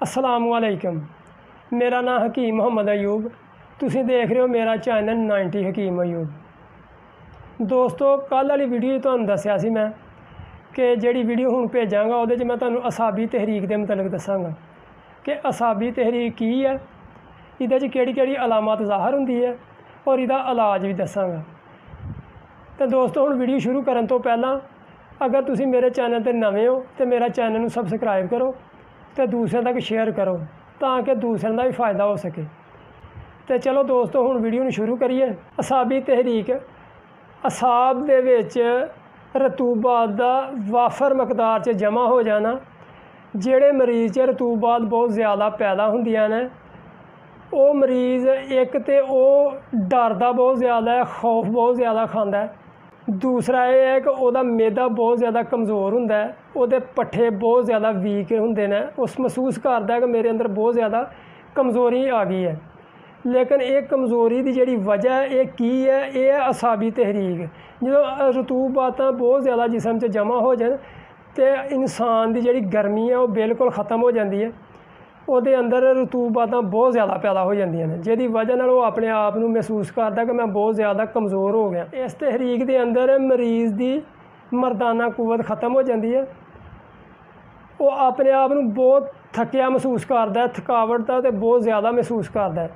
अस्सलामुअलैकुम। मेरा नाम हकीम मुहम्मद अयूब। तुसीं देख रहे हो मेरा चैनल 90 हकीम अयूब। दोस्तों, कल वाली वीडियो तुहानूं दस्सिया सी मैं कि जिहड़ी वीडियो हुण भेजांगा उहदे च मैं तुहानूं असाबी तहरीक दे मुतलक दस्सांगा कि असाबी तहरीक की है, इहदे च केह्ड़ी अलामत ज़ाहर हुंदी है और इहदा इलाज भी दस्सांगा। तो दोस्तों, हुण वीडियो शुरू करन तो पहलां अगर तुसीं मेरे चैनल ते नवें हो तो मेरा चैनल नूं सबसक्राइब करो तो दूसरे तक शेयर करो ताकि दूसरे का भी फ़ायदा हो सके। तो चलो दोस्तों, हुण वीडियो नूं शुरू करिए। असाबी तहरीक असाब दे विच रतूबात दा वाफर मकदार च जमा हो जाना। जिहड़े मरीज़ च रतूबात बहुत ज़्यादा पैदा हुंदियां ने, वो मरीज़ एक तो वो डरदा बहुत ज़्यादा है, खौफ बहुत ज़्यादा खांदा है। दूसरा ये है कि वह मैदा बहुत ज़्यादा कमज़ोर हुंदा है, वो पट्ठे बहुत ज़्यादा वीक हुंदे ने। उस महसूस करता है कि मेरे अंदर बहुत ज़्यादा कमज़ोरी आ गई है। लेकिन ये कमज़ोरी की जिहड़ी वजह है ये की है, ये है असाबी तहरीक। जो रतूबातां बहुत ज़्यादा जिसम च जमा हो जाए तो इंसान की जिहड़ी गर्मी है वो बिल्कुल ख़त्म हो जाती है। ਉਹਦੇ अंदर रतूबातां बहुत ज़्यादा पैदा हो जांदियां ने, जिहदी वजह नाल वो अपने आप नूं महसूस करता कि मैं बहुत ज़्यादा कमज़ोर हो गया। इस तहरीक के अंदर मरीज़ की मर्दाना कुव्वत ख़त्म हो जाती है। वो अपने आप नूं बहुत थकिया महसूस करता है, थकावट का तो बहुत ज़्यादा महसूस करता है।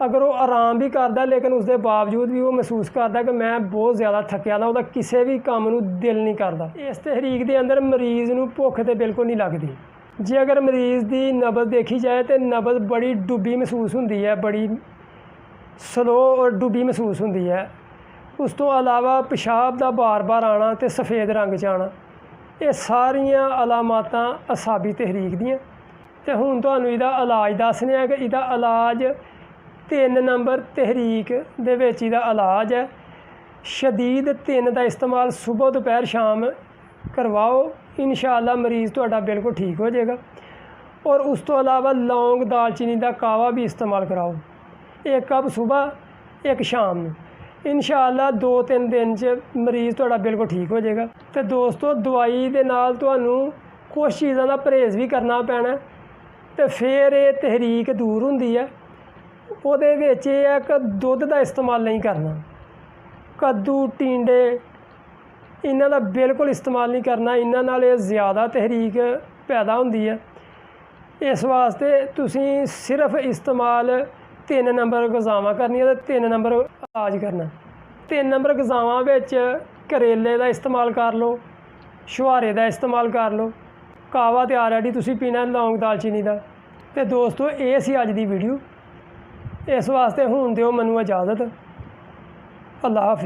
अगर वो आराम भी करता है लेकिन उसके बावजूद भी वो महसूस करता कि मैं बहुत ज़्यादा थकिया दा, उसका किसी भी काम नूं दिल नहीं करता। इस तहरीक के अंदर मरीज़ नूं भुख तो बिल्कुल नहीं लगती। जे अगर मरीज़ की नबज़ देखी जाए तो नबज़ बड़ी डुबी महसूस होंदी है, बड़ी स्लो और डुबी महसूस होंदी है। उस तो अलावा पेशाब का बार बार आना तो सफ़ेद रंग च आना, ये सारियां अलामतां असाबी तहरीक दियां। तो हुण तुहानूं इहदा इलाज दस्सने आ कि इहदा इलाज 3 नंबर तहरीक दे विच इहदा इलाज है। शदीद 3 का इस्तेमाल सुबह दोपहर शाम करवाओ, इंशाअल्लाह मरीज़ तुहाडा बिल्कुल ठीक हो जाएगा। और उस तो अलावा लौंग दालचीनी का कावा भी इस्तेमाल कराओ, 1 कप सुबह 1 शाम में। इंशाअल्लाह 2-3 दिन च मरीज़ तुहाडा बिल्कुल ठीक हो जाएगा। तो दोस्तों, दवाई दे नाल तुहानूं कुछ चीज़ों का परहेज़ भी करना पैना, तो फिर ये तहरीक दूर हुंदी है। ਉਹਦੇ ਵਿੱਚ ਇਹ ਹੈ कि दुध का इस्तेमाल नहीं करना, कद्दू टींडे इन्हां दा बिल्कुल इस्तेमाल नहीं करना, इन्हां नाल ज़्यादा तहरीक पैदा हुंदी है। इस वास्ते तुसीं सिर्फ इस्तेमाल 3 नंबर गज़ावां करनियां ते 3 नंबर इलाज करना। 3 नंबर गज़ावां विच करेले का इस्तेमाल कर लो, छुहारे का इस्तेमाल कर लो, कावा तो ऑलरेडी तुसीं पीना लौंग दालचीनी का। तो दोस्तों, ये सी अज दी वीडियो। इस वास्ते हुण दिओ मैनूं इजाज़त। अल्लाह हाफिज़।